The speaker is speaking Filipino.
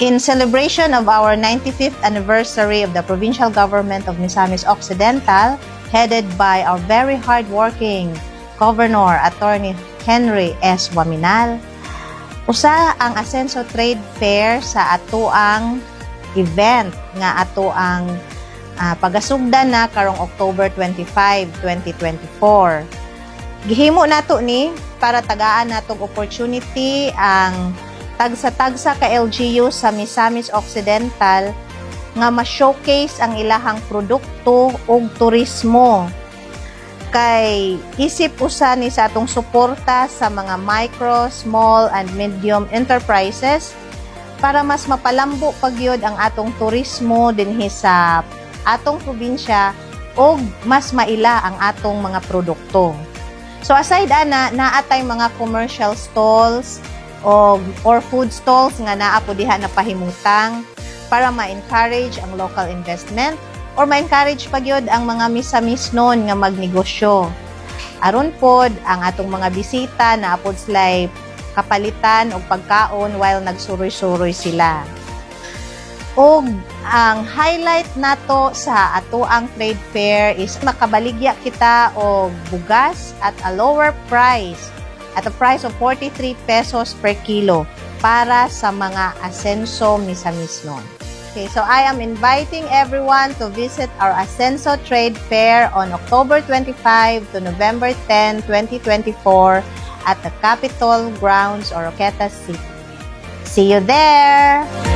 In celebration of our 95th anniversary of the provincial government of Misamis Occidental, headed by our very hardworking Governor Attorney Henry S. Waminal, usa ang Asenso Trade Fair sa atoang event nga atoang pagasugdan na karong October 25, 2024. Gihimo nato ni para tagaan natong opportunity ang tagsa-tagsa ka LGU sa Misamis Occidental nga ma-showcase ang ilahang produkto ug turismo. Kay isip usa ni sa atong suporta sa mga micro, small, and medium enterprises para mas mapalambo pagyod ang atong turismo dinhi sa atong probinsya ug mas maila ang atong mga produkto. So aside ana, naatay mga commercial stalls or food stalls nga naa po diha na pahimutang para ma-encourage ang local investment or ma-encourage pagyod ang mga misamisnon nga magnegosyo. Aron pod ang atong mga bisita na apod slay kapalitan o pagkaon while nagsuroy-suroy sila. Og ang highlight nato sa atoang trade fair is makabaligya kita og bugas at a lower price at a price of 43 pesos per kilo para sa mga Asenso misamisnon. Okay, so I am inviting everyone to visit our Asenso Trade Fair on October 25 to November 10, 2024 at the Capitol Grounds, Oroqueta City. See you there!